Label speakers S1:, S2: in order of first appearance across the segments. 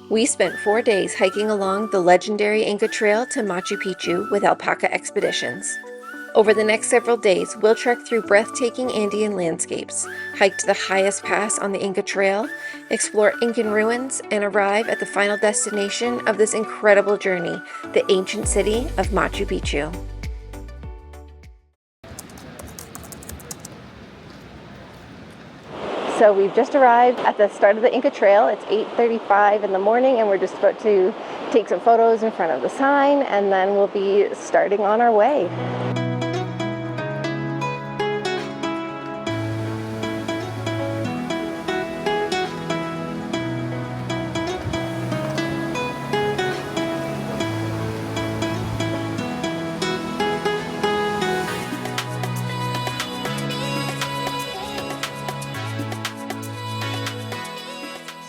S1: We spent 4 days hiking along the legendary Inca Trail to Machu Picchu with alpaca expeditions. Over the next several days, we'll trek through breathtaking Andean landscapes, hike to the highest pass on the Inca Trail, explore Incan ruins, and arrive at the final destination of this incredible journey, the ancient city of Machu Picchu. So we've just arrived at the start of the Inca Trail. It's 8:35 in the morning and we're just about to take some photos in front of the sign and then we'll be starting on our way.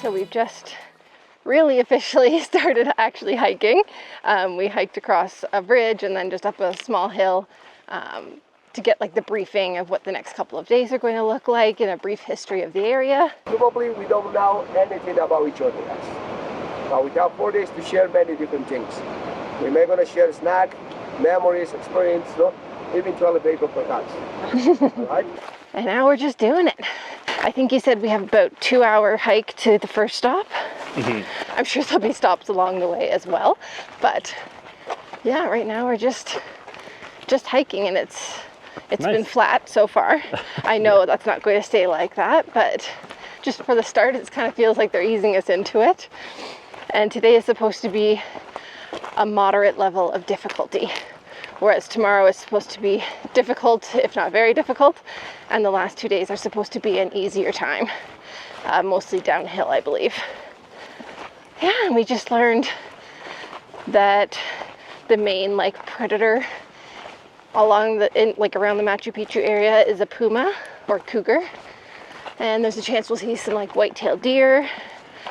S1: So we've just really officially started actually hiking. We hiked across a bridge and then just up a small hill to get like the briefing of what the next couple of days are going to look like and a brief history of the area.
S2: Probably we don't know anything about each other, but we have 4 days to share many different things. We may gonna share snack, memories, experience, no? Even to elevate perhaps. All right?
S1: And now we're just doing it. I think you said we have about 2-hour hike to the first stop. Mm-hmm. I'm sure there'll be stops along the way as well. But yeah, right now we're just hiking and it's nice. Been flat so far. I know that's not going to stay like that, but just for the start, it kind of feels like they're easing us into it. And today is supposed to be a moderate level of difficulty. Whereas tomorrow is supposed to be difficult, if not very difficult, and the last 2 days are supposed to be an easier time, mostly downhill, I believe. Yeah, and we just learned that the main predator along around the Machu Picchu area is a puma or cougar, and there's a chance we'll see some white-tailed deer.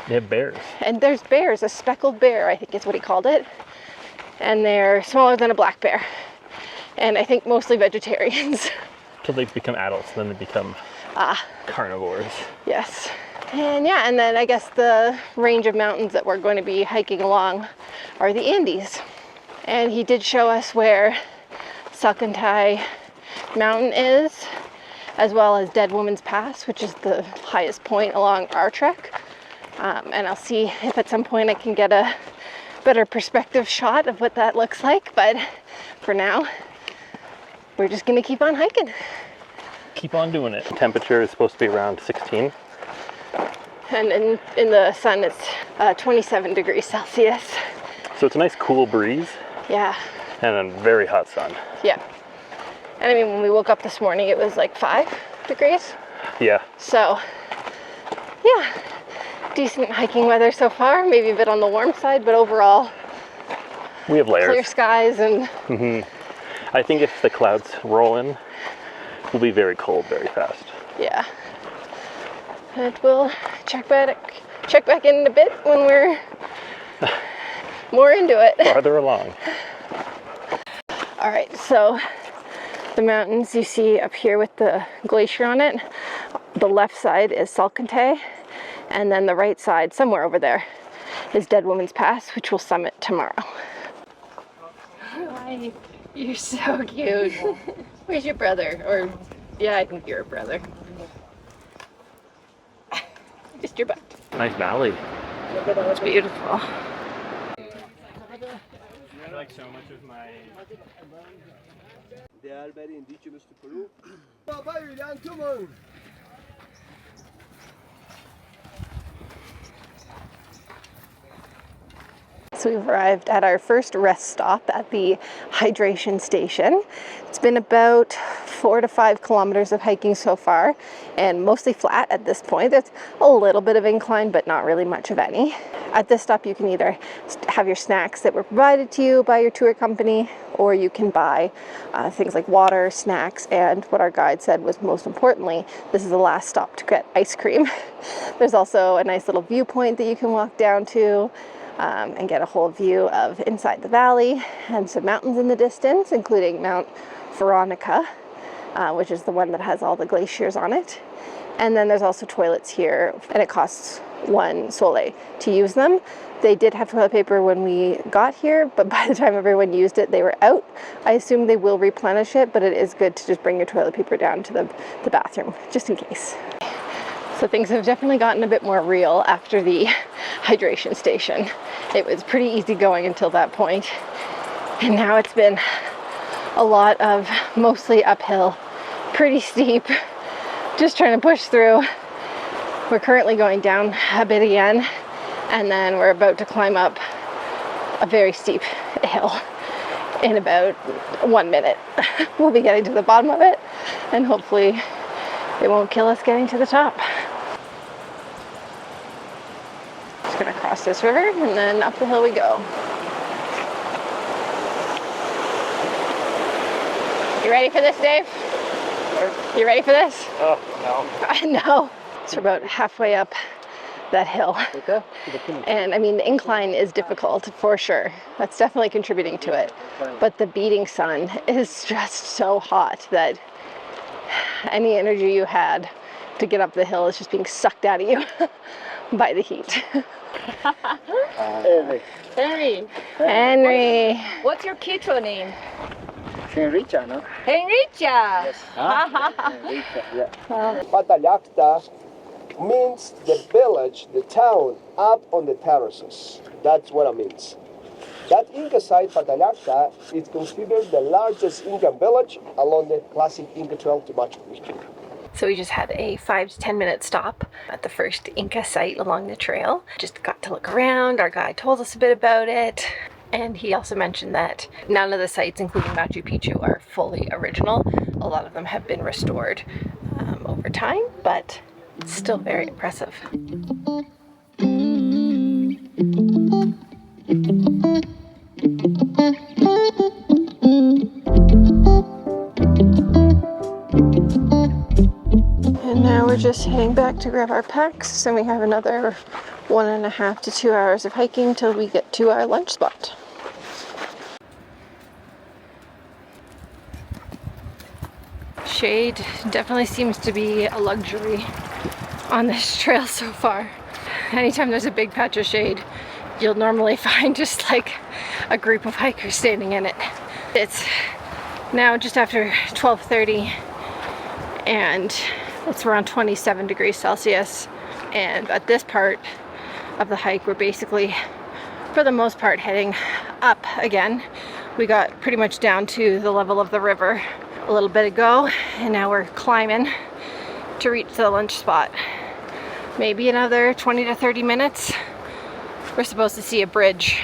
S3: They have bears. And
S1: there's bears, a speckled bear, I think is what he called it. And they're smaller than a black bear. And I think mostly vegetarians.
S3: Until they become adults, then they become carnivores.
S1: Yes. And yeah, and then I guess the range of mountains that we're going to be hiking along are the Andes. And he did show us where Serpentine mountain is, as well as Dead Woman's Pass, which is the highest point along our trek. And I'll see if at some point I can get a better perspective shot of what that looks like, but for now we're just gonna keep on hiking.
S3: Keep on doing it. Temperature is supposed to be around 16,
S1: and in the sun it's 27 degrees Celsius,
S3: so it's a nice cool breeze.
S1: Yeah,
S3: and a very hot sun.
S1: Yeah, and I mean when we woke up this morning it was 5 degrees.
S3: Yeah,
S1: so yeah, decent hiking weather so far, maybe a bit on the warm side, but overall
S3: we have layers.
S1: Clear skies and
S3: I think if the clouds roll in, we'll be very cold very fast.
S1: Yeah. But we'll check back in a bit when we're more into it.
S3: Farther along.
S1: All right, so the mountains you see up here with the glacier on it, the left side is Serpentine. And then the right side, somewhere over there, is Dead Woman's Pass, which we'll summit tomorrow. Hi, you're so cute. Where's your brother? Or, yeah, I think you're a brother. Just your butt.
S3: Nice valley.
S1: It's beautiful.
S3: I like so much of my...
S2: They are very indigenous to Peru.
S1: So we've arrived at our first rest stop at the hydration station. It's been about 4 to 5 kilometers of hiking so far, and mostly flat at this point. There's a little bit of incline, but not really much of any. At this stop, you can either have your snacks that were provided to you by your tour company, or you can buy things like water, snacks, and what our guide said was most importantly, this is the last stop to get ice cream. There's also a nice little viewpoint that you can walk down to, and get a whole view of inside the valley and some mountains in the distance, including Mount Veronica, which is the one that has all the glaciers on it. And then there's also toilets here, and it costs 1 sole to use them. They did have toilet paper when we got here, but by the time everyone used it, they were out. I assume they will replenish it, but it is good to just bring your toilet paper down to the bathroom, just in case. So things have definitely gotten a bit more real after the hydration station. It was pretty easy going until that point. And now it's been a lot of mostly uphill, pretty steep, just trying to push through. We're currently going down a bit again, and then we're about to climb up a very steep hill in about 1 minute. We'll be getting to the bottom of it, and hopefully it won't kill us getting to the top. Just gonna cross this river and then up the hill we go. You ready for this, Dave? You ready for this?
S3: Oh, no.
S1: I know. So we're about halfway up that hill. And I mean, the incline is difficult for sure. That's definitely contributing to it. But the beating sun is just so hot that any energy you had to get up the hill is just being sucked out of you by the heat. Henry.
S4: What's your Quechua name?
S2: Henricha, no?
S4: Henricha.
S2: Yes. Henricha, yeah. Patallacta means the village, the town, up on the terraces. That's what it means. That Inca site, Patallacta, is considered the largest Inca village along the classic Inca Trail to Machu Picchu.
S1: So we just had a 5 to 10 minute stop at the first Inca site along the trail. Just got to look around. Our guide told us a bit about it. And he also mentioned that none of the sites, including Machu Picchu, are fully original. A lot of them have been restored over time, but it's still very impressive. And now we're just heading back to grab our packs, and we have another 1.5 to 2 hours of hiking till we get to our lunch spot. Shade definitely seems to be a luxury on this trail so far. Anytime there's a big patch of shade, you'll normally find just like a group of hikers standing in it. It's now just after 12:30 and it's around 27 degrees Celsius. And at this part of the hike, we're basically, for the most part, heading up again. We got pretty much down to the level of the river a little bit ago, and now we're climbing to reach the lunch spot. Maybe another 20 to 30 minutes. We're supposed to see a bridge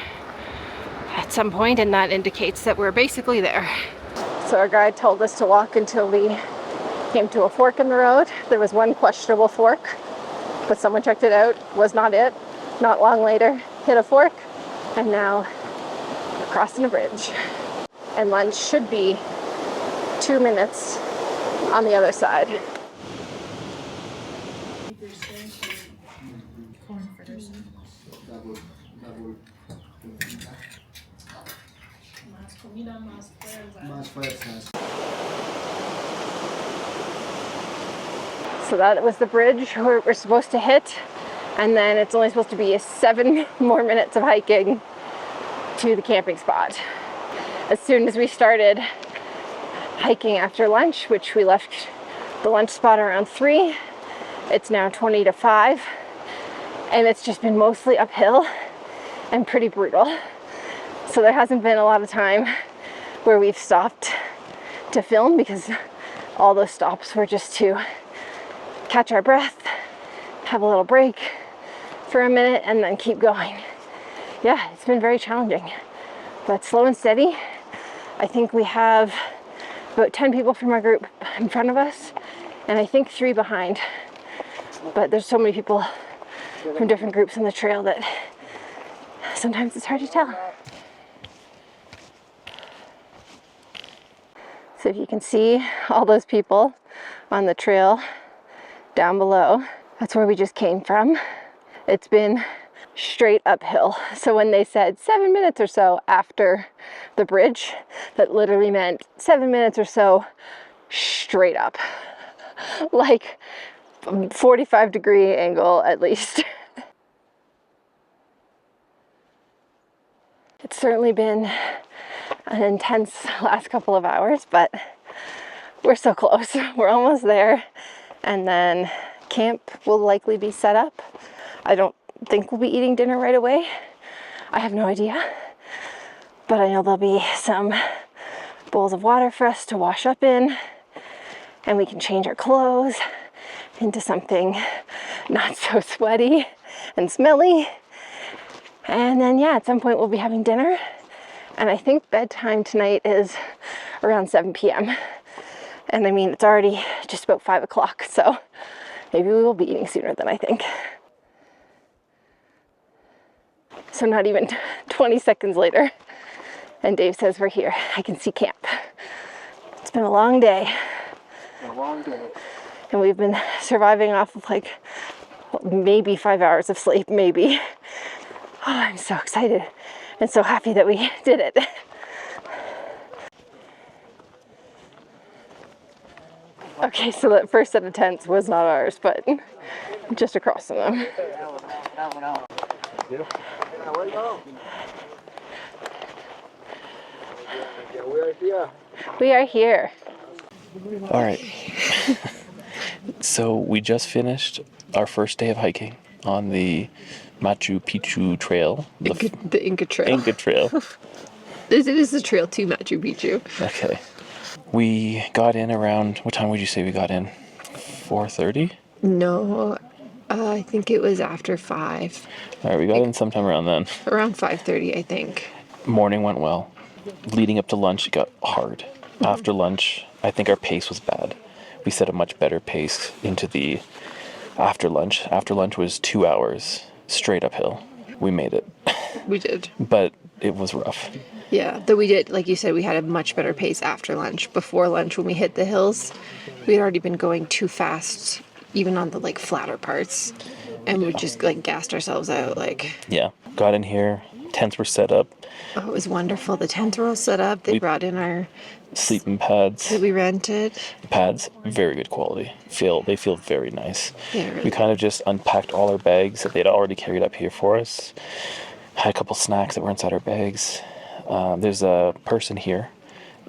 S1: at some point, and that indicates that we're basically there. So our guide told us to walk until we came to a fork in the road. There was one questionable fork, but someone checked it out, was not it. Not long later, hit a fork, and now we're crossing a bridge. And lunch should be 2 minutes on the other side. So that was the bridge we're supposed to hit, and then it's only supposed to be 7 more minutes of hiking to the camping spot. As soon as we started hiking after lunch, which we left the lunch spot around 3, it's now 20 to 5, and it's just been mostly uphill and pretty brutal. So there hasn't been a lot of time where we've stopped to film, because all those stops were just to catch our breath, have a little break for a minute, and then keep going. Yeah, it's been very challenging, but slow and steady. I think we have about 10 people from our group in front of us, and I think 3 behind. But there's so many people from different groups on the trail that sometimes it's hard to tell. So if you can see all those people on the trail down below, that's where we just came from. It's been straight uphill. So when they said 7 minutes or so after the bridge, that literally meant 7 minutes or so straight up. Like 45-degree angle at least. It's certainly been an intense last couple of hours, but we're so close. We're almost there. And then camp will likely be set up. I don't think we'll be eating dinner right away. I have no idea. But I know there'll be some bowls of water for us to wash up in, and we can change our clothes into something not so sweaty and smelly. And then, yeah, at some point we'll be having dinner. And I think bedtime tonight is around 7 p.m. And I mean, it's already just about 5 o'clock, so maybe we will be eating sooner than I think. So not even 20 seconds later, and Dave says we're here. I can see camp. It's been a long day.
S2: A long day.
S1: And we've been surviving off of like maybe 5 hours of sleep, maybe. Oh, I'm so excited and so happy that we did it. Okay, so that first set of tents was not ours, but just across from them. We are here.
S3: All right. So we just finished our first day of hiking on the Machu Picchu Trail.
S1: The Inca Trail.
S3: Inca Trail.
S1: It is the trail to Machu Picchu.
S3: Okay. We got in around, what time would you say we got in? 4:30?
S1: No, I think it was after 5.
S3: All right, we got in sometime around then.
S1: Around 5:30, I think.
S3: Morning went well. Leading up to lunch, it got hard. After lunch, I think our pace was bad. We set a much better pace into the after lunch. After lunch was 2 hours straight uphill. We made it.
S1: We did.
S3: But it was rough.
S1: Yeah, though we did, like you said, we had a much better pace after lunch. Before lunch, when we hit the hills, we had already been going too fast, even on the like flatter parts. And we just like gassed ourselves out. Like,
S3: Yeah. Got in here. Tents were set up.
S1: oh, it was wonderful. The tents were all set up. They brought in our
S3: Sleeping pads.
S1: that we rented.
S3: The pads, very good quality. They feel very nice.
S1: Yeah, really.
S3: We kind of just unpacked all our bags that they'd already carried up here for us. Had a couple snacks that were inside our bags. There's a person here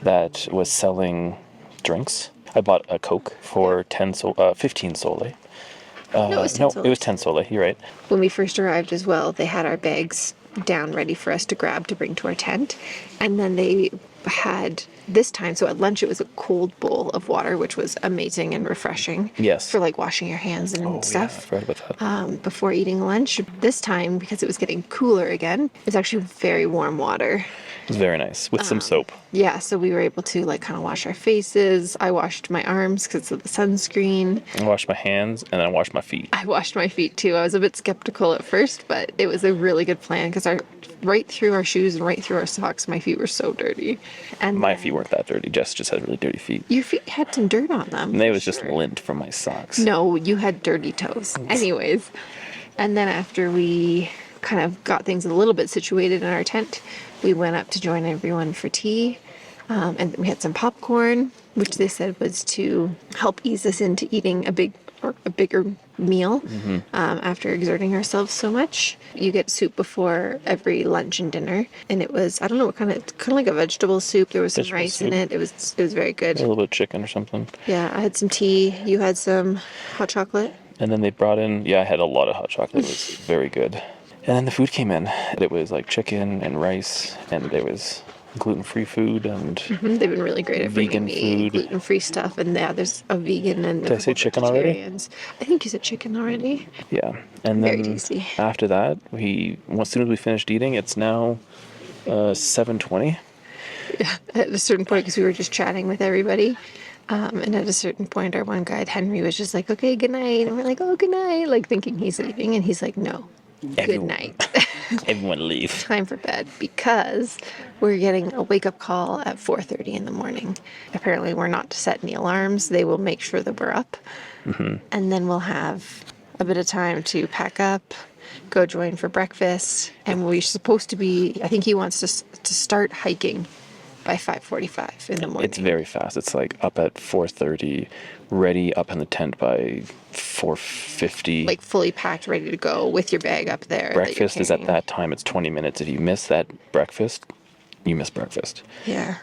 S3: that was selling drinks. I bought a Coke for 15 sole.
S1: No, it was 10 soles.
S3: It was 10 sole. You're right.
S1: When we first arrived as well, they had our bags down ready for us to grab to bring to our tent. And then they had this time, so at lunch it was a cold bowl of water, which was amazing and refreshing.
S3: Yes.
S1: For like washing your hands and
S3: Yeah, I
S1: stuff.
S3: forgot about that.
S1: Before eating lunch. This time, because it was getting cooler again, it was actually very warm water.
S3: It was very nice with some soap.
S1: Yeah, so we were able to like kind of wash our faces. I washed my arms because of the sunscreen.
S3: I washed my hands and then I washed my feet.
S1: I washed my feet too. I was a bit skeptical at first, but it was a really good plan because right through our shoes and right through our socks, my feet were so dirty. And
S3: My feet weren't that dirty. Jess just had really dirty feet.
S1: your feet had some dirt on them.
S3: And they was just lint from my socks.
S1: No, you had dirty toes. Anyways, and then after we kind of got things a little bit situated in our tent, we went up to join everyone for tea. And we had some popcorn, which they said was to help ease us into eating a bigger meal after exerting ourselves so much. You get soup before every lunch and dinner, and it was, I don't know what kind of like a vegetable soup. There was some
S3: Vegetable
S1: rice
S3: soup.
S1: in it. It was very good.
S3: A little bit of chicken or something.
S1: Yeah, I had some tea. You had some hot chocolate.
S3: And then they brought in, I had a lot of hot chocolate. It was very good. And then the food came in. It was like chicken and rice, and there was gluten-free food and
S1: They've been really great at bringing
S3: Vegan
S1: me
S3: food.
S1: gluten-free stuff, and yeah, there's a vegan and
S3: Did I say chicken already?
S1: vegetarians. I think you said chicken already.
S3: yeah. And
S1: Very
S3: then
S1: tasty.
S3: after that, as soon as we finished eating, it's now 7:20.
S1: At a certain point, because we were just chatting with everybody, and at a certain point, our one guide Henry was just like, "Okay, good night," and we're like, "Oh, good night," like thinking he's leaving, and he's like, "No, good
S3: Everyone-
S1: night."
S3: Everyone leave.
S1: Time for bed, because we're getting a wake-up call at 4:30 in the morning. Apparently we're not to set any alarms. They will make sure that we're up, and then we'll have a bit of time to pack up, go join for breakfast, and we're supposed to be, I think he wants us to start hiking by 5:45 in the morning.
S3: It's very fast. It's like up at 4:30, ready up in the tent by 4:50.
S1: Like fully packed, ready to go with your bag up there.
S3: Breakfast is at that time. It's 20 minutes. If you miss that breakfast, you miss breakfast.
S1: Yeah.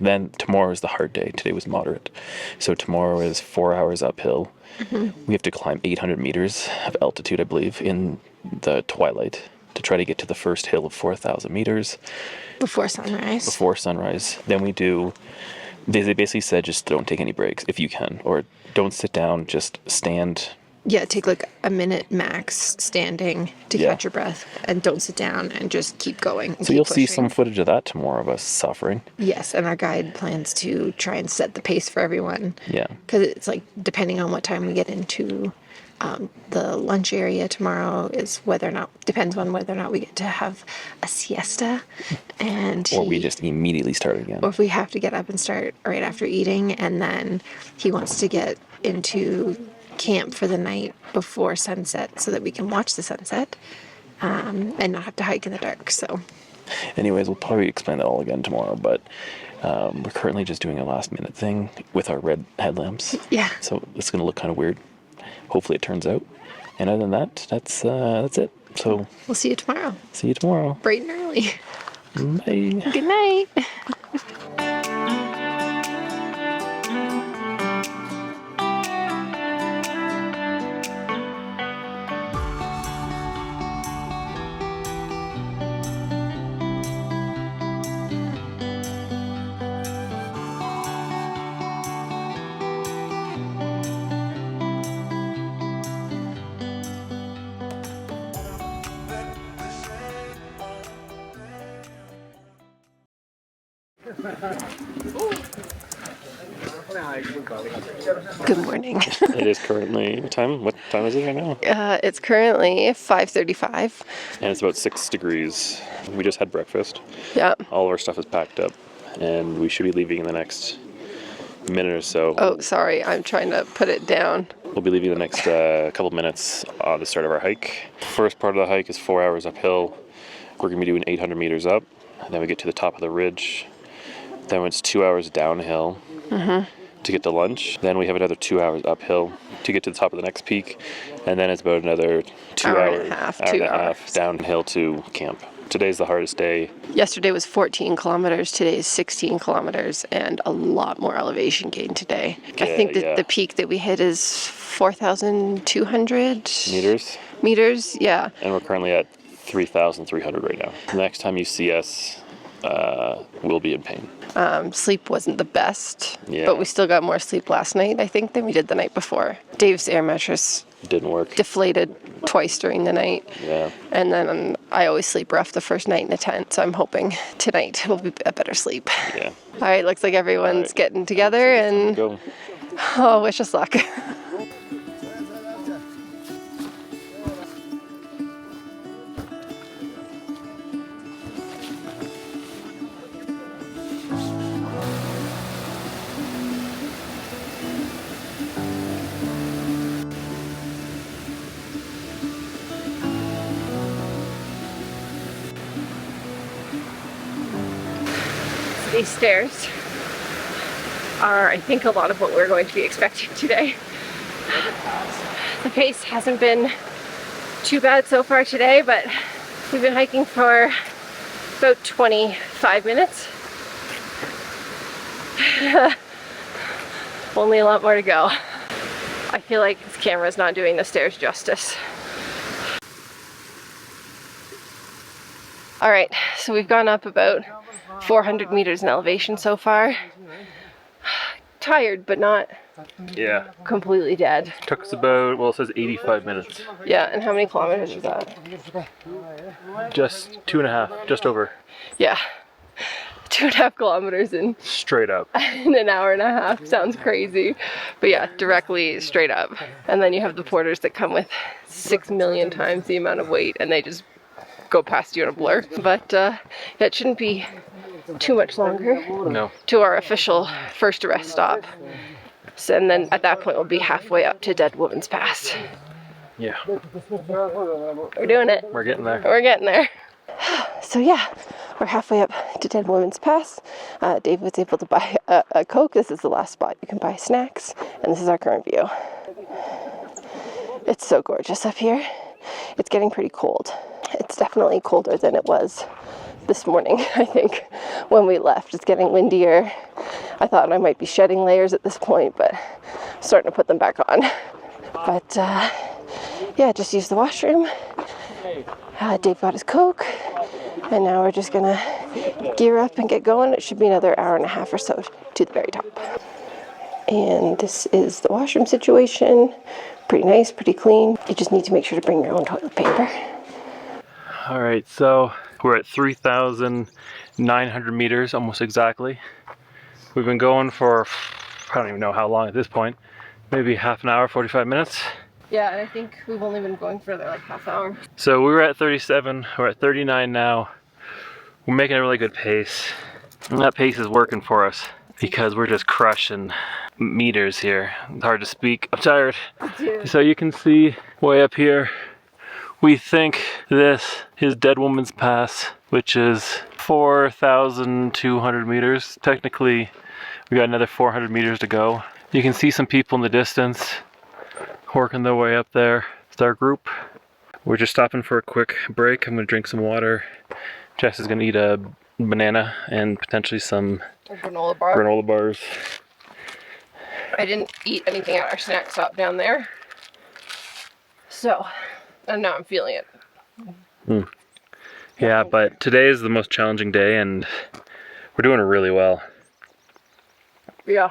S3: Then tomorrow is the hard day. Today was moderate. So tomorrow is 4 hours uphill. We have to climb 800 meters of altitude, I believe, in the twilight to try to get to the first hill of 4,000 meters.
S1: Before sunrise.
S3: Before sunrise. Then we do, they basically said just don't take any breaks if you can, or don't sit down, just stand.
S1: Yeah, take like a minute max standing to catch your breath, and don't sit down and just keep going.
S3: So you'll see some footage of that tomorrow of us suffering.
S1: Yes, and our guide plans to try and set the pace for everyone.
S3: Yeah.
S1: Because it's like, depending on what time we get into the lunch area tomorrow depends on whether or not we get to have a siesta. Or
S3: we just immediately start again.
S1: Or if we have to get up and start right after eating, and then he wants to get into camp for the night before sunset so that we can watch the sunset and not have to hike in the dark. So
S3: anyways, we'll probably explain that all again tomorrow, but we're currently just doing a last minute thing with our red headlamps.
S1: Yeah.
S3: So it's going to look kind of weird. Hopefully it turns out. And other than that, that's it. So
S1: we'll see you tomorrow.
S3: See you tomorrow.
S1: Bright and early.
S3: Bye.
S1: Good night. Good morning.
S3: It is currently, what time is it right now?
S1: It's currently 5:35.
S3: And it's about 6 degrees. We just had breakfast.
S1: Yeah.
S3: All of our stuff is packed up, and we should be leaving in the next minute or so.
S1: Oh, sorry, I'm trying to put it down.
S3: We'll be leaving the next couple minutes on the start of our hike. First part of the hike is 4 hours uphill. We're going to be doing 800 meters up, and then we get to the top of the ridge. Then it's 2 hours downhill to get to lunch. Then we have another 2 hours uphill to get to the top of the next peak, and then it's about another 2
S1: Hour
S3: hours,
S1: and a half,
S3: hour
S1: 2
S3: and a half
S1: hours.
S3: downhill to camp. Today's the hardest day.
S1: Yesterday was 14 kilometers, today is 16 kilometers, and a lot more elevation gain today. I think that the peak that we hit is 4,200 meters, yeah.
S3: And we're currently at 3,300 right now. The next time you see us, we'll be in pain.
S1: Sleep wasn't the best,
S3: Yeah.
S1: but we still got more sleep last night, I think, than we did the night before. Dave's air mattress
S3: Didn't work.
S1: deflated twice during the night.
S3: Yeah.
S1: And then I always sleep rough the first night in a tent, so I'm hoping tonight will be a better sleep.
S3: Yeah.
S1: All right, looks like everyone's getting together, and
S3: Go.
S1: wish us luck. These stairs are, I think, a lot of what we're going to be expecting today. The pace hasn't been too bad so far today, but we've been hiking for about 25 minutes. Only a lot more to go. I feel like this camera's not doing the stairs justice. All right, so we've gone up about 400 meters in elevation so far. Tired, but not completely dead.
S3: Took us about, well, it says 85 minutes.
S1: Yeah, and how many kilometers is that?
S3: Just 2.5, just over.
S1: Yeah, 2.5 kilometers in
S3: Straight up.
S1: in an hour and a half. Sounds crazy, but yeah, directly straight up. And then you have the porters that come with 6 million times the amount of weight, and they just go past you in a blur. But it shouldn't be too much longer to our official first rest stop. So, and then at that point we'll be halfway up to Dead Woman's Pass.
S3: Yeah.
S1: We're doing it.
S3: We're getting there.
S1: We're getting there. So yeah, We're halfway up to Dead Woman's Pass. Dave was able to buy a Coke. This is the last spot you can buy snacks, and this is our current view. It's so gorgeous up here. It's getting pretty cold. It's definitely colder than it was this morning, I think, when we left. It's getting windier. I thought I might be shedding layers at this point, but I'm starting to put them back on. But yeah, just used the washroom. Dave got his Coke, and now we're just gonna gear up and get going. It should be another hour and a half or so to the very top. And this is the washroom situation. Pretty nice, pretty clean. You just need to make sure to bring your own toilet paper.
S3: All right, so we're at 3,900 meters, almost exactly. We've been going for, I don't even know how long at this point, maybe half an hour, 45 minutes.
S1: Yeah, and I think we've only been going for like half hour.
S3: So we were at 37, we're at 39 now. We're making a really good pace. And that pace is working for us because we're just crushing meters here. It's hard to speak, I'm tired.
S1: Dude.
S3: So you can see way up here, we think this is Dead Woman's Pass, which is 4,200 meters. Technically, we got another 400 meters to go. You can see some people in the distance working their way up there. It's our group. We're just stopping for a quick break. I'm gonna drink some water. Jess is gonna eat a banana and potentially some
S1: granola bar.
S3: Granola bars.
S1: I didn't eat anything at our snack stop down there. So, and now I'm feeling it.
S3: Yeah, but today is the most challenging day and we're doing it really well.
S1: Yeah,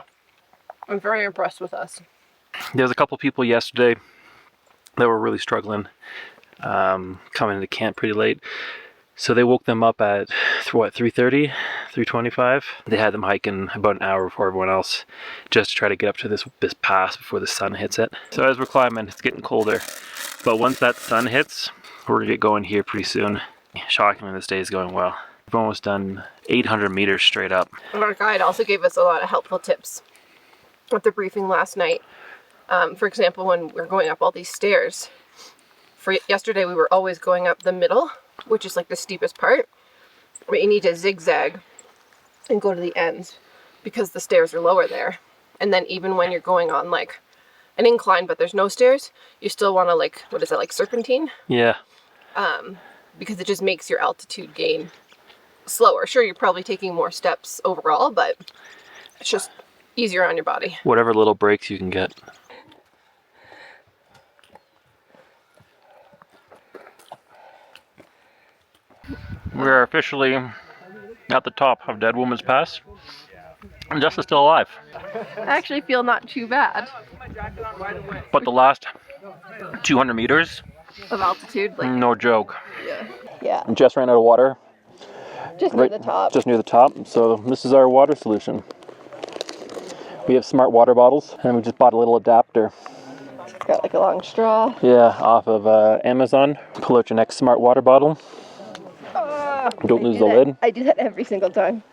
S1: I'm very impressed with us.
S3: There was a couple people yesterday that were really struggling, coming into camp pretty late. So they woke them up at, what, 3:30, 3:25? They had them hiking about an hour before everyone else just to try to get up to this pass before the sun hits it. So as we're climbing, it's getting colder. But once that sun hits, we're gonna get going here pretty soon. Shockingly, this day is going well. We've almost done 800 meters straight up.
S1: And our guide also gave us a lot of helpful tips at the briefing last night. For example, when we're going up all these stairs, for yesterday we were always going up the middle, which is like the steepest part, but you need to zigzag and go to the ends because the stairs are lower there. And then even when you're going on like an incline but there's no stairs, you still want to like, what is it, like serpentine?
S3: Yeah.
S1: Because it just makes your altitude gain slower. Sure, you're probably taking more steps overall, but it's just easier on your body.
S3: Whatever little breaks you can get. We are officially at the top of Dead Woman's Pass. And Jess is still alive.
S1: I actually feel not too bad.
S3: But the last 200 meters,
S1: Of altitude, like,
S3: no joke.
S1: yeah,
S3: Jess ran out of water.
S1: just near the top.
S3: Just near the top. So this is our water solution. We have smart water bottles and we just bought a little adapter.
S1: It's got like a long straw.
S3: Yeah, off of Amazon. Pull out your next smart water bottle. Don't lose the lid.
S1: I do that every single time.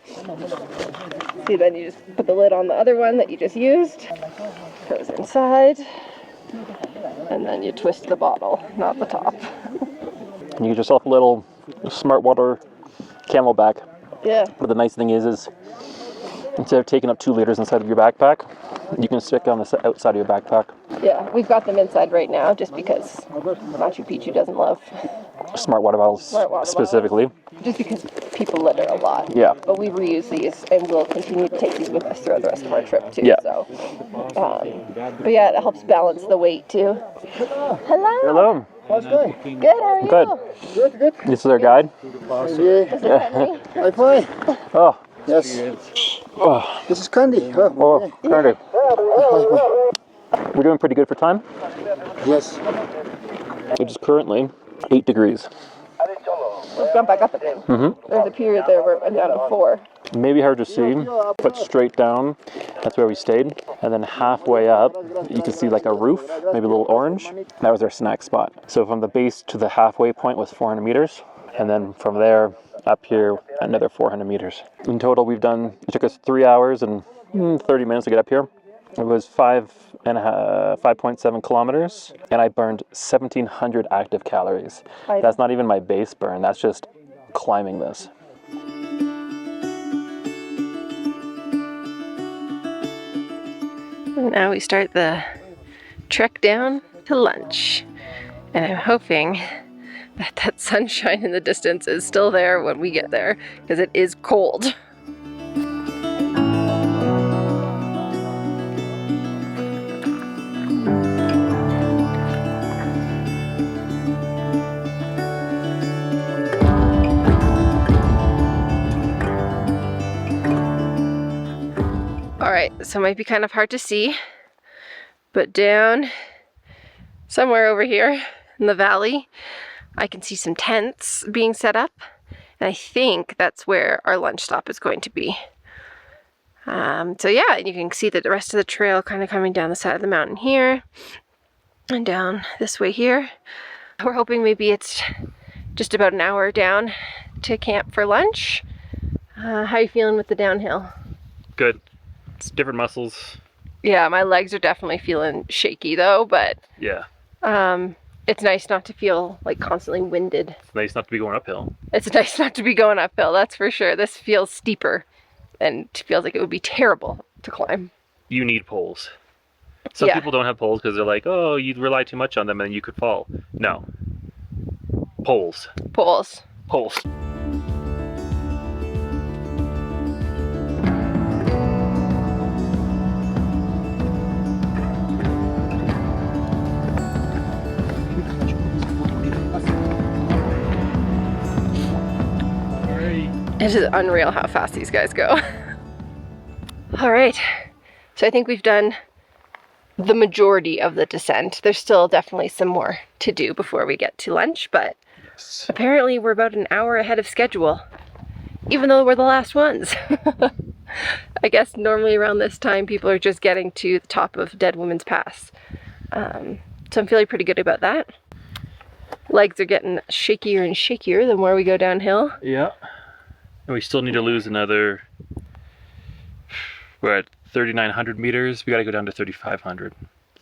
S1: See, then you just put the lid on the other one that you just used. Goes inside. And then you twist the bottle, not the top.
S3: You get yourself a little smart water camelback.
S1: Yeah.
S3: But the nice thing is instead of taking up 2 liters inside of your backpack, you can stick on the outside of your backpack.
S1: Yeah, we've got them inside right now just because Machu Picchu doesn't love
S3: Smart water bottles specifically.
S1: just because people litter a lot.
S3: Yeah.
S1: But we reuse these and we'll continue to take these with us throughout the rest of our trip too.
S3: Yeah.
S1: So, but yeah, it helps balance the weight too. Hello.
S3: Hello.
S2: How's it going?
S1: Good. How are you?
S3: Good.
S2: Good.
S3: This is our guide.
S2: Yeah. I'm fine.
S3: Oh.
S2: Yes.
S3: Oh.
S2: This is Candy.
S3: Oh. Carter. We're doing pretty good for time.
S2: Yes.
S3: Which is currently 8 degrees.
S1: We've gone back up again. There's a period there where it went down to 4.
S3: Maybe hard to see, but straight down, that's where we stayed. And then halfway up, you can see like a roof, maybe a little orange. That was our snack spot. So from the base to the halfway point was 400 meters. And then from there up here, another 400 meters. In total, it took us 3 hours and 30 minutes to get up here. It was 5.7 kilometers, and I burned 1,700 active calories. That's not even my base burn, that's just climbing this.
S1: Now we start the trek down to lunch. And I'm hoping that that sunshine in the distance is still there when we get there, because it is cold. Alright, so it might be kind of hard to see, but down somewhere over here in the valley, I can see some tents being set up, and I think that's where our lunch stop is going to be. So yeah, you can see the rest of the trail kind of coming down the side of the mountain here, and down this way here. We're hoping maybe it's just about an hour down to camp for lunch. How are you feeling with the downhill?
S3: Good. It's different muscles.
S1: Yeah, my legs are definitely feeling shaky though, but
S3: Yeah.
S1: it's nice not to feel like constantly winded.
S3: It's nice not to be going uphill.
S1: It's nice not to be going uphill, that's for sure. This feels steeper and feels like it would be terrible to climb.
S3: You need poles. Some people don't have poles because they're like, oh, you rely too much on them and you could fall. No. Poles.
S1: Poles.
S3: Poles.
S1: It is unreal how fast these guys go. All right, so I think we've done the majority of the descent. There's still definitely some more to do before we get to lunch, but apparently we're about an hour ahead of schedule, even though we're the last ones. I guess normally around this time people are just getting to the top of Dead Woman's Pass. So I'm feeling pretty good about that. Legs are getting shakier and shakier the more we go downhill.
S3: Yeah. And we still need to lose another, we're at 3,900 meters. We got to go down to 3,500.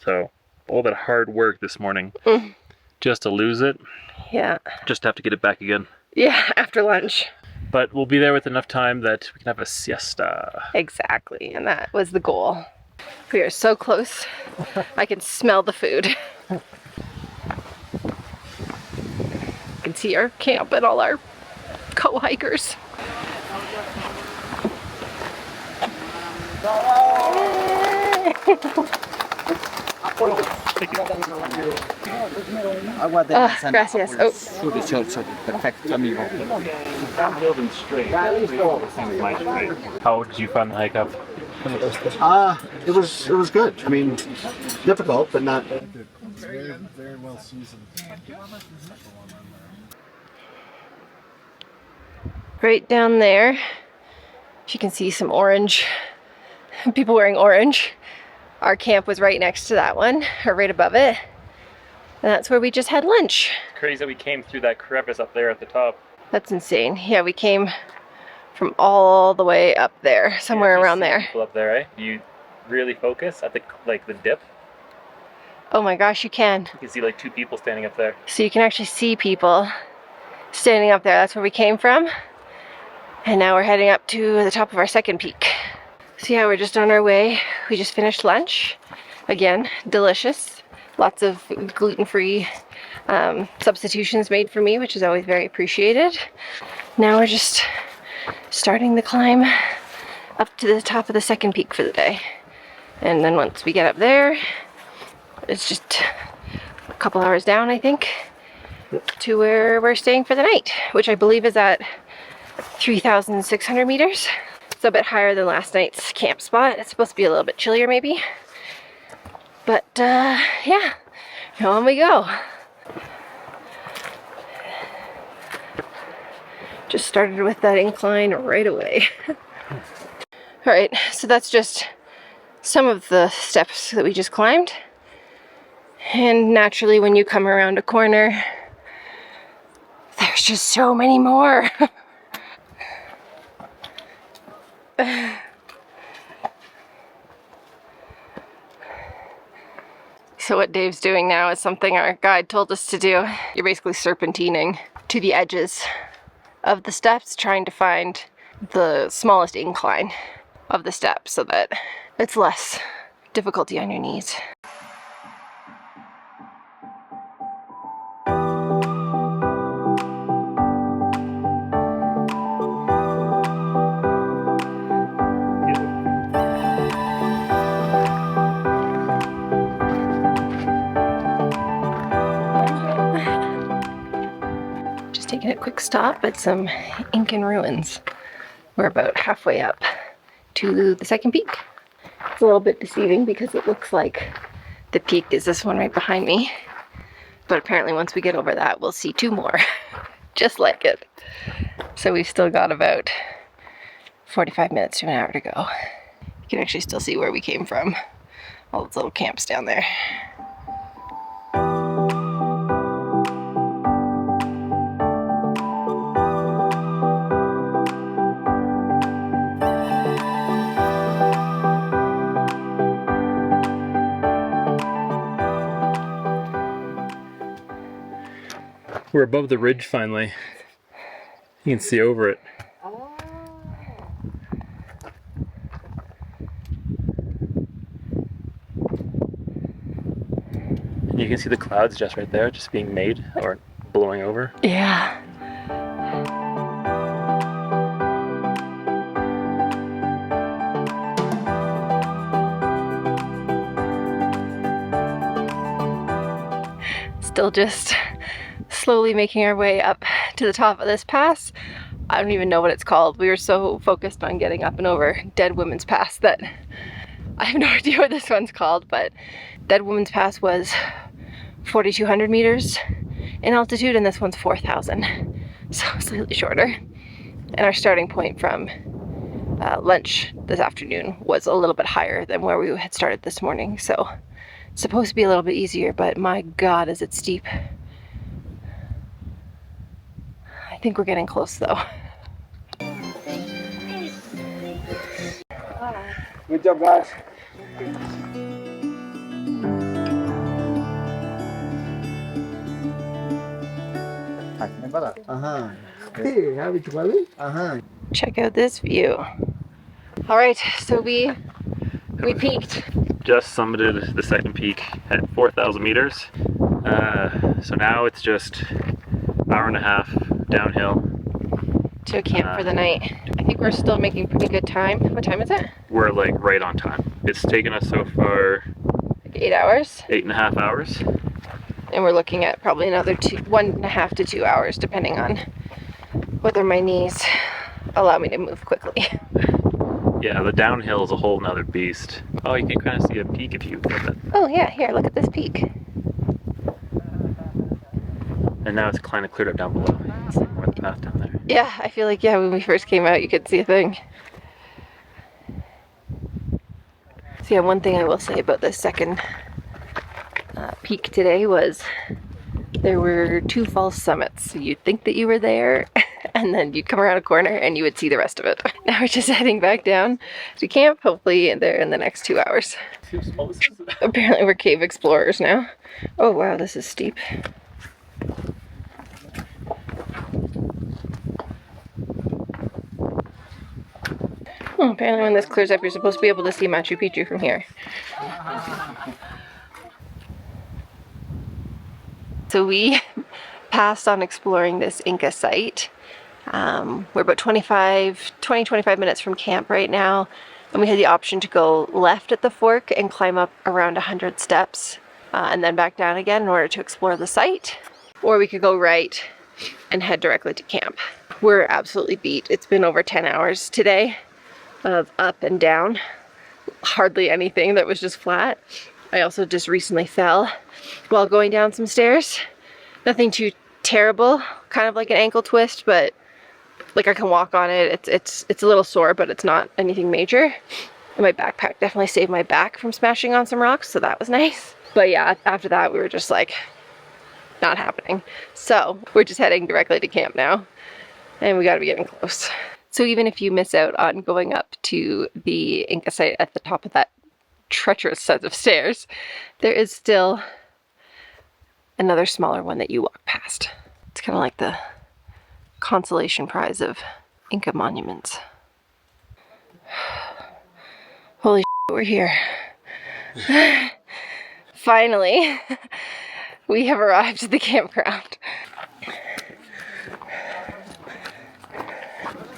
S3: So all that hard work this morning just to lose it.
S1: Yeah.
S3: Just have to get it back again.
S1: Yeah, after lunch.
S3: But we'll be there with enough time that we can have a siesta.
S1: Exactly, and that was the goal. We are so close. I can smell the food. You can see our camp and all our co-hikers. Gracias. Oh.
S3: Perfecto, amigo. Building straight. How did you find the hike up?
S5: It was good. I mean, difficult, but not.
S6: It's very well seasoned.
S1: Right down there, you can see some orange, people wearing orange. Our camp was right next to that one, or right above it. And that's where we just had lunch.
S3: Crazy that we came through that crevice up there at the top.
S1: That's insane. Yeah, we came from all the way up there, somewhere around there.
S3: People up there, eh? You really focus at the dip.
S1: Oh my gosh, you can.
S3: You can see like two people standing up there.
S1: So you can actually see people standing up there. That's where we came from. And now we're heading up to the top of our second peak. So yeah, we're just on our way. We just finished lunch. Again, delicious. Lots of gluten-free substitutions made for me, which is always very appreciated. Now we're just starting the climb up to the top of the second peak for the day. And then once we get up there, it's just a couple hours down, I think, to where we're staying for the night, which I believe is at 3,600 meters. It's a bit higher than last night's camp spot. It's supposed to be a little bit chillier maybe. But yeah, on we go. Just started with that incline right away. All right, so that's just some of the steps that we just climbed. And naturally, when you come around a corner, there's just so many more. So what Dave's doing now is something our guide told us to do. You're basically serpentining to the edges of the steps, trying to find the smallest incline of the steps so that it's less difficulty on your knees. Just taking a quick stop at some Incan ruins. We're about halfway up to the second peak. It's a little bit deceiving because it looks like the peak is this one right behind me. But apparently once we get over that, we'll see 2 more, just like it. So we've still got about 45 minutes to an hour to go. You can actually still see where we came from. All those little camps down there.
S3: We're above the ridge finally. You can see over it. And you can see the clouds just right there, just being made or blowing over.
S1: Yeah. Still just slowly making our way up to the top of this pass. I don't even know what it's called. We were so focused on getting up and over Dead Women's Pass that I have no idea what this one's called, but Dead Women's Pass was 4,200 meters in altitude and this one's 4,000, so slightly shorter. And our starting point from lunch this afternoon was a little bit higher than where we had started this morning, so it's supposed to be a little bit easier, but my God, is it steep. I think we're getting close though.
S2: Good job, guys. Hey, have it, Wally?
S1: Check out this view. All right, so we peaked.
S3: Just summited the second peak at 4,000 meters. So now it's just an hour and a half downhill
S1: To a camp for the night. I think we're still making pretty good time. What time is it?
S3: We're like right on time. It's taken us so far
S1: Like 8 hours.
S3: 8.5 hours.
S1: And we're looking at probably another 1.5 to 2 hours, depending on whether my knees allow me to move quickly.
S3: Yeah, the downhill is a whole nother beast. Oh, you can kind of see a peak if you get that.
S1: Oh yeah, here, look at this peak.
S3: And now it's kind of cleared up down below. It's like more the path down there.
S1: Yeah, I feel like, yeah, when we first came out, you could see a thing. So yeah, one thing I will say about this second peak today was there were 2 false summits. So you'd think that you were there, and then you'd come around a corner and you would see the rest of it. Now we're just heading back down to camp, hopefully there in the next 2 hours. Apparently we're cave explorers now. Oh wow, this is steep. Oh, apparently when this clears up, you're supposed to be able to see Machu Picchu from here. So we passed on exploring this Inca site. We're about 20-25 minutes from camp right now, and we had the option to go left at the fork and climb up around 100 steps and then back down again in order to explore the site, or we could go right and head directly to camp. We're absolutely beat. It's been over 10 hours today of up and down, hardly anything that was just flat. I also just recently fell while going down some stairs. Nothing too terrible, kind of like an ankle twist, but like I can walk on it. It's a little sore, but it's not anything major. And my backpack definitely saved my back from smashing on some rocks, so that was nice. But yeah, after that we were just like, not happening. So we're just heading directly to camp now, and we gotta be getting close. So even if you miss out on going up to the Inca site at the top of that treacherous set of stairs, there is still another smaller one that you walk past. It's kind of like the consolation prize of Inca monuments. Holy shit, we're here. Finally, we have arrived at the campground.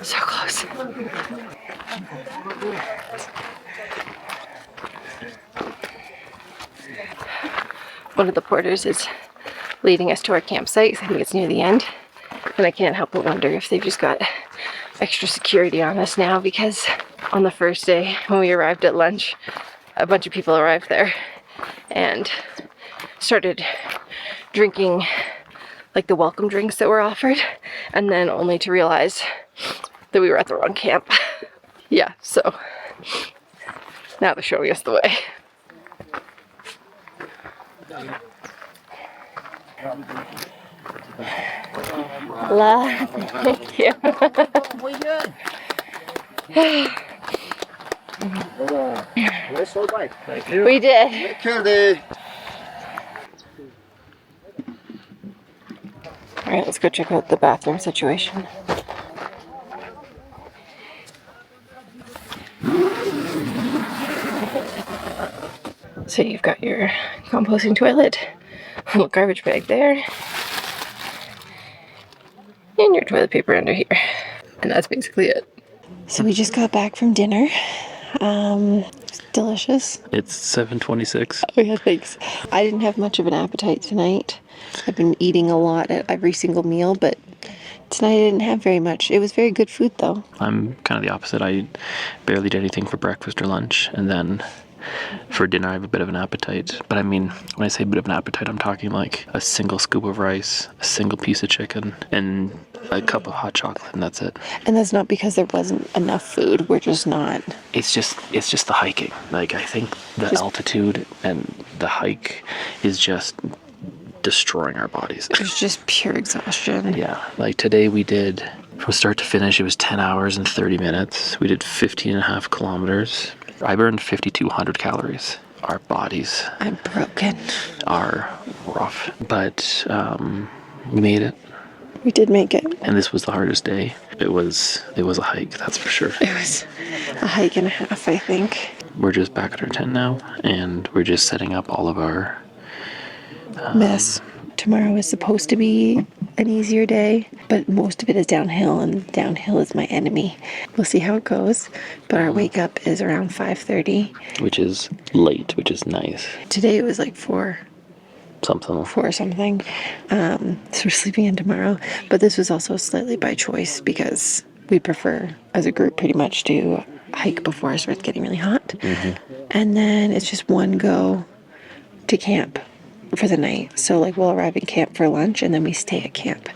S1: So close. One of the porters is leading us to our campsite. I think it's near the end. And I can't help but wonder if they've just got extra security on us now, because on the first day when we arrived at lunch, a bunch of people arrived there and started drinking like the welcome drinks that were offered, and then only to realize that we were at the wrong camp. Yeah, so now they're showing us the way. La, thank you.
S5: Nice old bike.
S2: Thank you.
S1: We did.
S5: Take care, Dave.
S1: All right, let's go check out the bathroom situation. So you've got your composting toilet, little garbage bag there, and your toilet paper under here. And that's basically it. So we just got back from dinner. It's delicious.
S3: It's 7:26.
S1: Oh yeah, thanks. I didn't have much of an appetite tonight. I've been eating a lot at every single meal, but tonight I didn't have very much. It was very good food though.
S3: I'm kind of the opposite. I barely did anything for breakfast or lunch, and then for dinner I have a bit of an appetite. But I mean, when I say a bit of an appetite, I'm talking like a single scoop of rice, a single piece of chicken, and a cup of hot chocolate, and that's it.
S1: And that's not because there wasn't enough food. We're just not.
S3: It's just the hiking. Like, I think the altitude and the hike is just destroying our bodies.
S1: It's just pure exhaustion.
S3: Yeah, like today we did, from start to finish, it was 10 hours and 30 minutes. We did 15 and a half kilometers. I burned 5,200 calories. Our bodies
S1: I'm broken.
S3: are rough, but we made it.
S1: We did make it.
S3: And this was the hardest day. It was a hike, that's for sure.
S1: It was a hike and a half, I think.
S3: We're just back at our tent now, and we're just setting up all of our
S1: Mess. Tomorrow is supposed to be an easier day, but most of it is downhill, and downhill is my enemy. We'll see how it goes, but our wake up is around 5:30.
S3: which is late, which is nice.
S1: Today it was like 4
S3: Something.
S1: something. So we're sleeping in tomorrow, but this was also slightly by choice because we prefer, as a group, pretty much to hike before it starts getting really hot. Mm-hmm. And then it's just one go to camp for the night. So like we'll arrive in camp for lunch, and then we stay at camp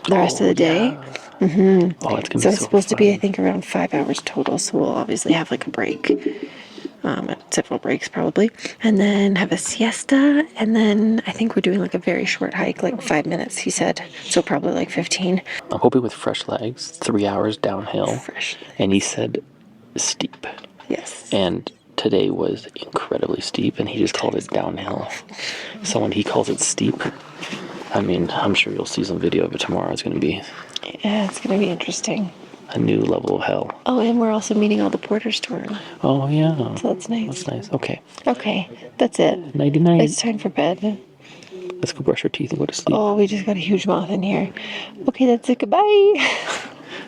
S1: the rest of the day. Mm-hmm.
S3: Oh, it's gonna
S1: So
S3: be
S1: it's
S3: so
S1: supposed to be, I
S3: fun.
S1: think, around 5 hours total. So we'll obviously have like a break, several breaks probably, and then have a siesta. And then I think we're doing like a very short hike, like 5 minutes, he said. So probably like 15.
S3: I'm hoping with fresh legs, 3 hours downhill.
S1: Fresh.
S3: And he said steep.
S1: Yes.
S3: And today was incredibly steep, and he just called it downhill. So when he calls it steep, I mean, I'm sure you'll see some video of it tomorrow. It's going to be
S1: Yeah, it's going to be interesting.
S3: a new level of hell.
S1: Oh, and we're also meeting all the porters tomorrow.
S3: Oh, yeah.
S1: So that's nice.
S3: That's nice. Okay.
S1: Okay, that's it.
S3: Nighty-night.
S1: It's time for bed.
S3: Let's go brush our teeth and go to sleep.
S1: Oh, we just got a huge moth in here. Okay, that's it. Goodbye.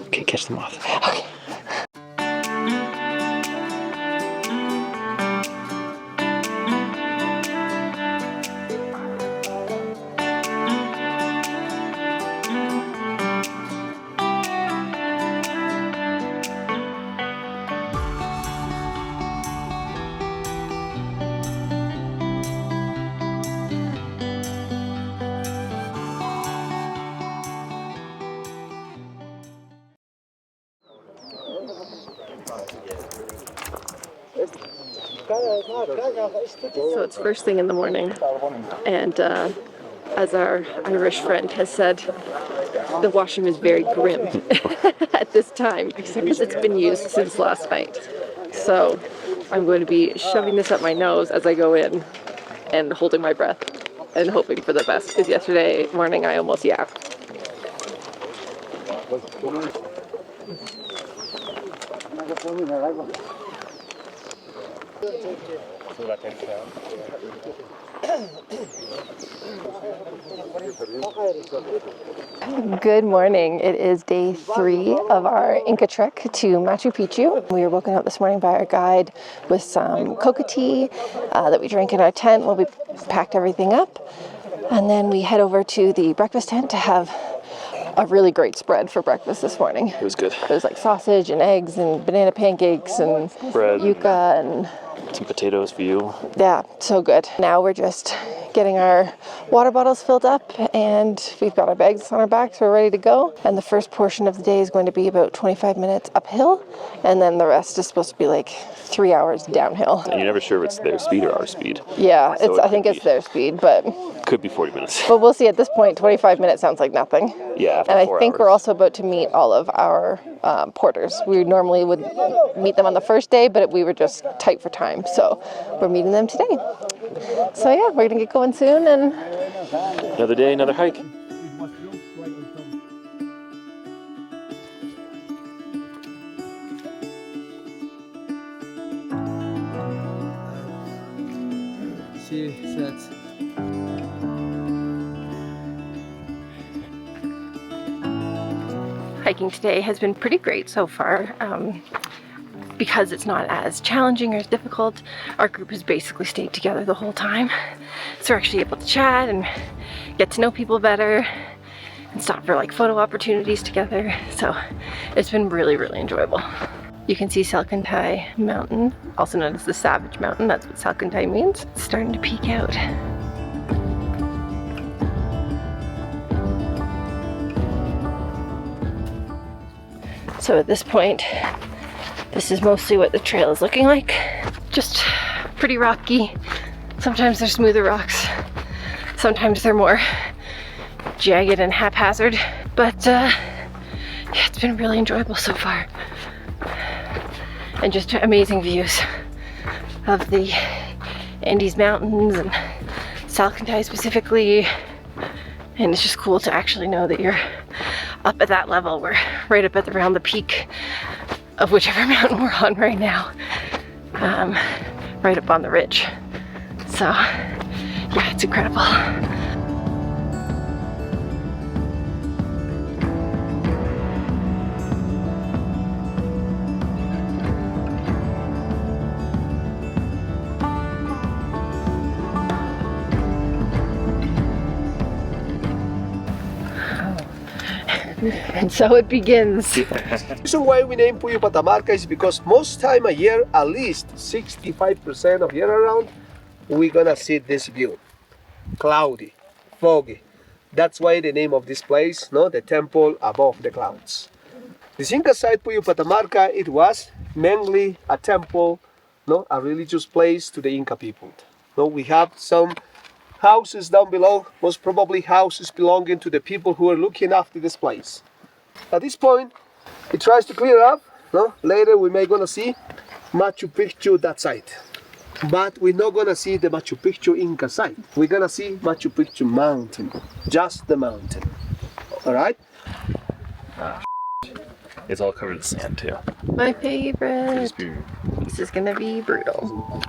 S3: Okay, catch the moth.
S1: Okay. So it's first thing in the morning, and as our Irish friend has said, the washroom is very grim at this time because it's been used since last night. So I'm going to be shoving this up my nose as I go in and holding my breath and hoping for the best, because yesterday morning I almost yapped. Good morning. It is day 3 of our Inca trek to Machu Picchu. We were woken up this morning by our guide with some coca tea that we drank in our tent while we packed everything up. And then we head over to the breakfast tent to have a really great spread for breakfast this morning.
S3: It was good.
S1: It was like sausage and eggs and banana pancakes and
S3: Bread.
S1: yuca and
S3: Some potatoes for you.
S1: yeah, so good. Now we're just getting our water bottles filled up and we've got our bags on our backs, so we're ready to go. And the first portion of the day is going to be about 25 minutes uphill, and then the rest is supposed to be like 3 hours downhill.
S3: And you're never sure if it's their speed or our speed.
S1: Yeah,
S3: So
S1: I think it's their speed, but
S3: Could be 40 minutes.
S1: we'll see. At this point, 25 minutes sounds like nothing.
S3: Yeah, after
S1: And I
S3: 4
S1: think
S3: hours.
S1: we're also about to meet all of our porters. We normally would meet them on the first day, but we were just tight for time, so we're meeting them today. So yeah, we're gonna get going soon, and
S3: Another day, another hike.
S1: hiking today has been pretty great so far. Because it's not as challenging or as difficult, our group has basically stayed together the whole time. So we're actually able to chat and get to know people better and stop for like photo opportunities together. So it's been really, really enjoyable. You can see Serpentine Mountain, also known as the Savage Mountain. That's what Serpentine means. It's starting to peek out. So at this point, this is mostly what the trail is looking like. Just pretty rocky. Sometimes they're smoother rocks. Sometimes they're more jagged and haphazard. But yeah, it's been really enjoyable so far. And just amazing views of the Andes Mountains and Serpentine specifically. And it's just cool to actually know that you're up at that level. We're right up at around the peak of whichever mountain we're on right now, right up on the ridge. So yeah, it's incredible. And so it begins.
S2: The reason why we name Puyo Patallacta is because most time a year, at least 65% of year around, we're gonna see this view. Cloudy, foggy. That's why the name of this place, no, the temple above the clouds. This Inca site, Puyo Patallacta, it was mainly a temple, no, a religious place to the Inca people. No, we have some houses down below, most probably houses belonging to the people who are looking after this place. At this point, it tries to clear up. No? Later we may gonna see Machu Picchu that site. But we're not gonna see the Machu Picchu Inca site. We're gonna see Machu Picchu mountain, just the mountain. All right?
S3: It's all covered in sand too.
S1: My favorite. This is gonna be brutal.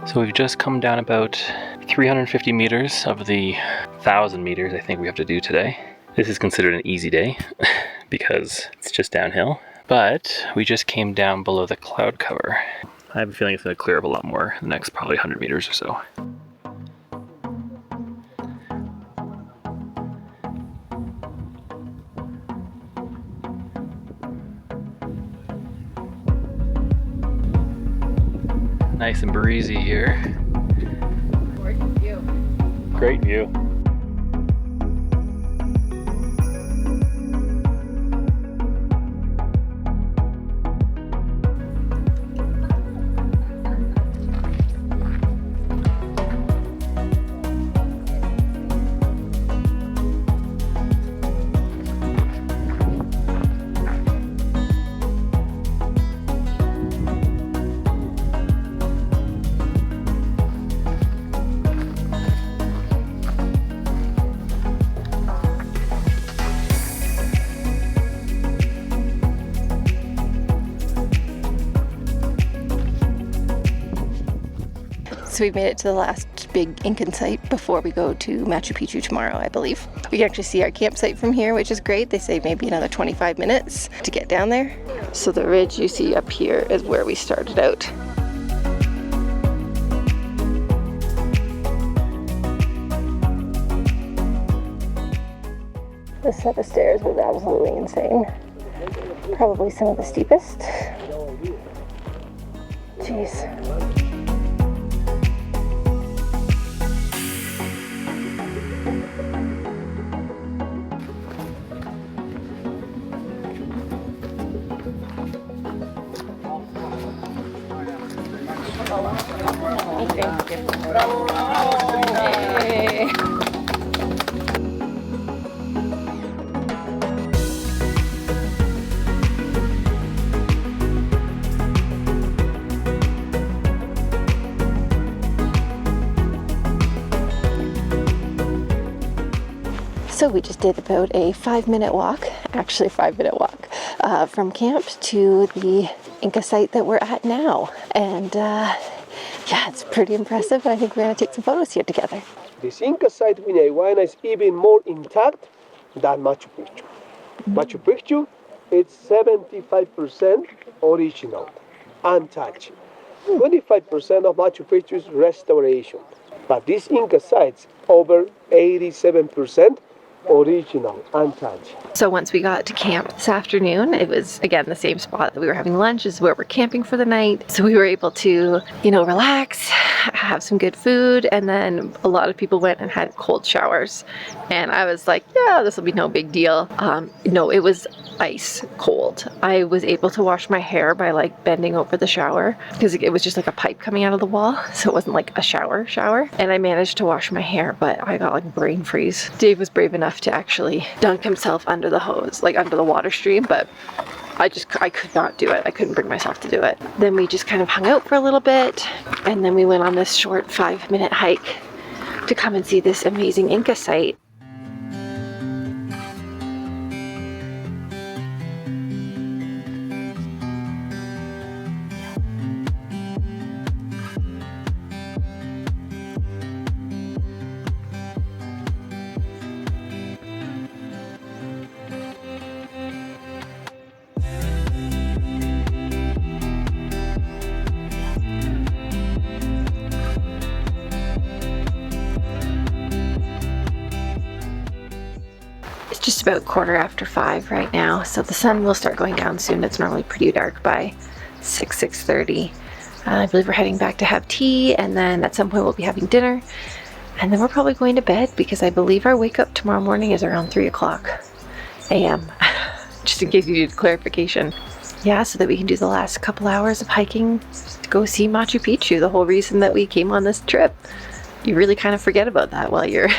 S3: So we've just come down about 350 meters of the 1,000 meters I think we have to do today. This is considered an easy day because it's just downhill, but we just came down below the cloud cover. I have a feeling it's going to clear up a lot more in the next probably 100 meters or so. Nice and breezy here. Great view.
S1: So we've made it to the last big Incan site before we go to Machu Picchu tomorrow, I believe. We can actually see our campsite from here, which is great. They say maybe another 25 minutes to get down there. So the ridge you see up here is where we started out. This set of stairs was absolutely insane. Probably some of the steepest. Jeez. Hey. So we just did about a 5-minute walk, actually 5-minute walk, from camp to the Inca site that we're at now. And yeah, it's pretty impressive. I think we're gonna take some photos here together.
S2: This Inca site in Iguana is even more intact than Machu Picchu. Machu Picchu, it's 75% original, untouched. 25% of Machu Picchu is restoration. But this Inca site's over 87% original, untouched.
S1: So once we got to camp this afternoon, it was again the same spot that we were having lunch is where we're camping for the night. So we were able to, you know, relax, have some good food, and then a lot of people went and had cold showers. And I was like, yeah, this will be no big deal. No, it was ice cold. I was able to wash my hair by like bending over the shower because it was just like a pipe coming out of the wall, so it wasn't like a shower. And I managed to wash my hair, but I got like brain freeze. Dave was brave enough to actually dunk himself under the hose, like under the water stream, but I could not do it. I couldn't bring myself to do it. Then we just kind of hung out for a little bit, and then we went on this short 5-minute hike to come and see this amazing Inca site. Just about 5:15 right now, so the sun will start going down soon. It's normally pretty dark by 6:30. I believe we're heading back to have tea, and then at some point we'll be having dinner, and then we're probably going to bed because I believe our wake up tomorrow morning is around 3:00 a.m. just in case you need clarification. Yeah, so that we can do the last couple hours of hiking to go see Machu Picchu, the whole reason that we came on this trip. You really kind of forget about that while you're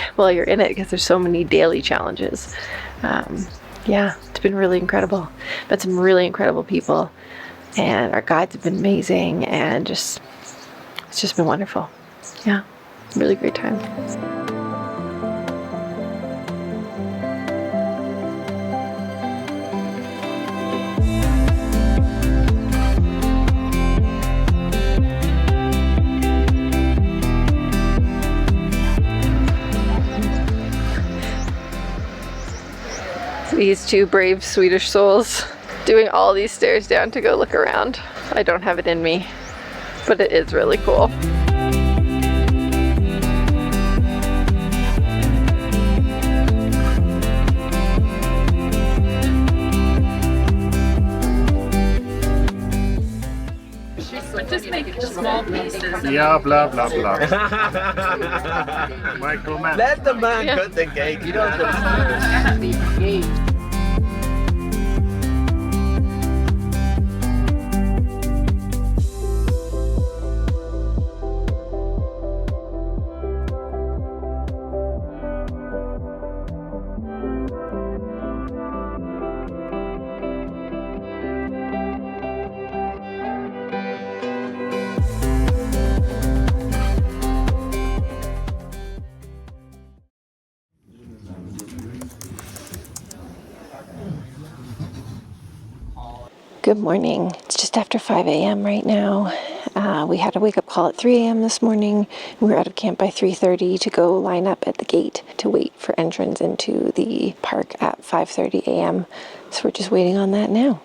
S1: in it because there's so many daily challenges. Yeah, it's been really incredible. Met some really incredible people, and our guides have been amazing, and it's just been wonderful. Yeah, really great time. These two brave Swedish souls doing all these stairs down to go look around. I don't have it in me, but it is really cool.
S4: Just make small pieces.
S6: Yeah, blah, blah, blah. Microman.
S7: Let the man cut the cake. You don't
S1: Good morning. It's just after 5 a.m. right now. We had a wake-up call at 3 a.m. this morning. We were out of camp by 3:30 to go line up at the gate to wait for entrance into the park at 5:30 a.m. So we're just waiting on that now.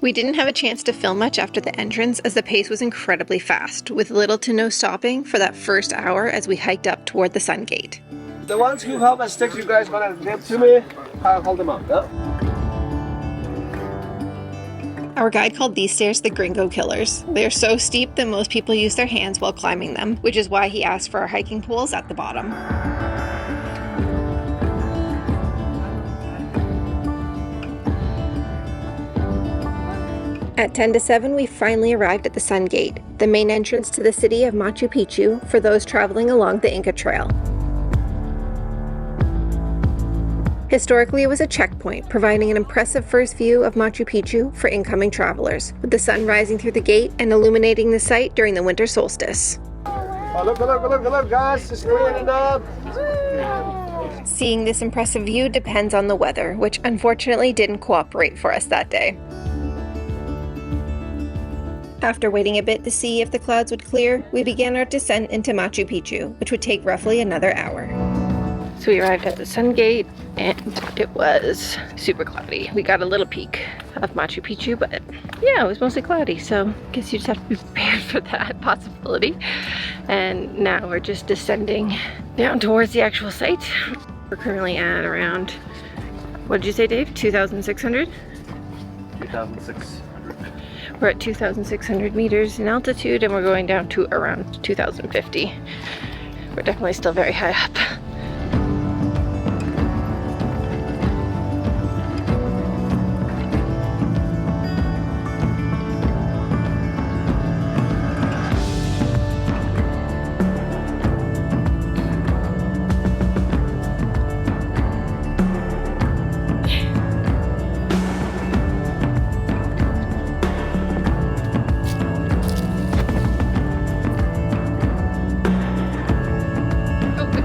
S1: We didn't have a chance to film much after the entrance as the pace was incredibly fast, with little to no stopping for that first hour as we hiked up toward the sun gate.
S2: The ones who have a stick, you guys gonna give to me? I'll hold them up, yeah?
S1: Our guide called these stairs the Gringo killers. They are so steep that most people use their hands while climbing them, which is why he asked for our hiking poles at the bottom. At 10 to 7, we finally arrived at the Sun Gate, the main entrance to the city of Machu Picchu for those traveling along the Inca Trail. Historically, it was a checkpoint, providing an impressive first view of Machu Picchu for incoming travelers, with the sun rising through the gate and illuminating the site during the winter solstice.
S2: Oh, look, guys, it's cleaning up.
S1: Seeing this impressive view depends on the weather, which unfortunately didn't cooperate for us that day. After waiting a bit to see if the clouds would clear, we began our descent into Machu Picchu, which would take roughly another hour. So we arrived at the Sun Gate, and it was super cloudy. We got a little peek of Machu Picchu, but yeah, it was mostly cloudy, so I guess you just have to be prepared for that possibility. And now we're just descending down towards the actual site. We're currently at around, what did you say, Dave? 2,600?
S3: 2006.
S1: We're at 2,600 meters in altitude, and we're going down to around 2,050. We're definitely still very high up.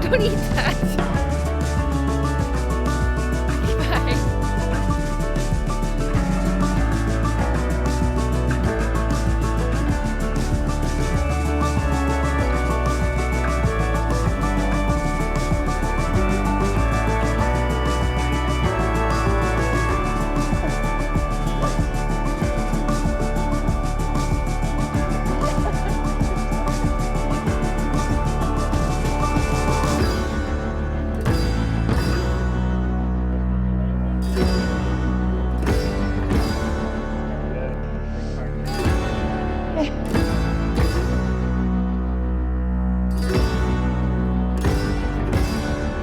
S1: Don't eat that. Bye.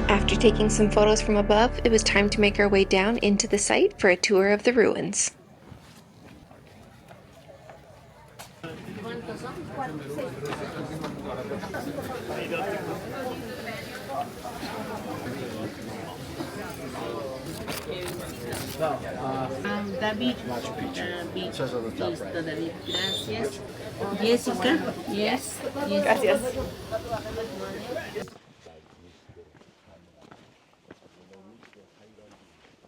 S1: After taking some photos from above, it was time to make our way down into the site for a tour of the ruins.
S8: David.
S5: Machu Picchu.
S8: Beach.
S5: It says on the top
S8: Listo,
S5: right.
S8: David. Gracias. Jessica. Yes.
S1: Gracias.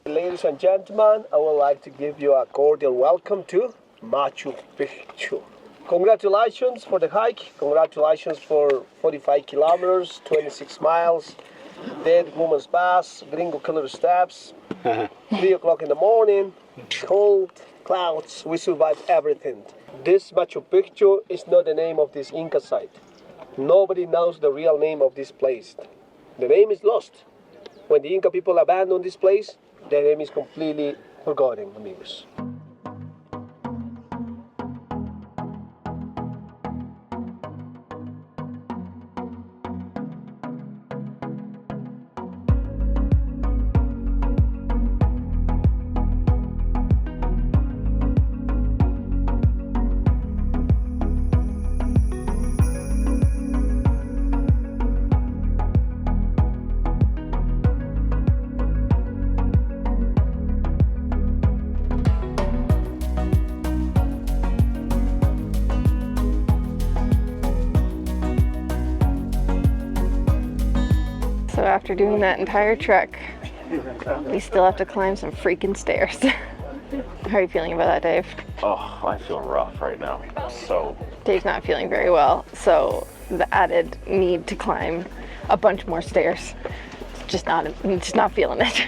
S2: Ladies and gentlemen, I would like to give you a cordial welcome to Machu Picchu. Congratulations for the hike. Congratulations for 45 kilometers, 26 miles, Dead Woman's Pass, Gringo Killer Steps, 3 o'clock in the morning, cold, clouds. We survived everything. This Machu Picchu is not the name of this Inca site. Nobody knows the real name of this place. The name is lost. When the Inca people abandoned this place, their name is completely forgotten, amigos.
S1: after doing that entire trek, we still have to climb some freaking stairs. How are you feeling about that, Dave?
S3: Oh, I feel rough right now. So
S1: Dave's not feeling very well, so the added need to climb a bunch more stairs, just not feeling it.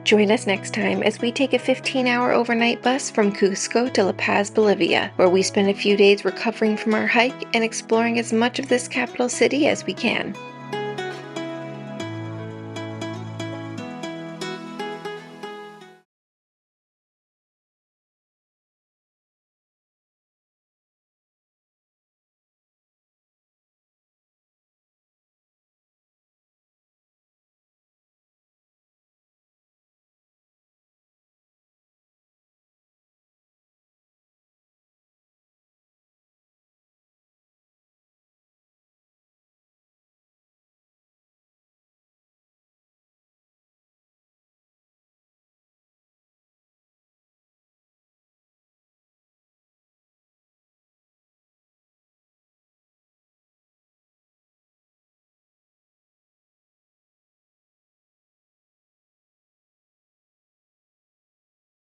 S1: Join us next time as we take a 15-hour overnight bus from Cusco to La Paz, Bolivia, where we spend a few days recovering from our hike and exploring as much of this capital city as we can.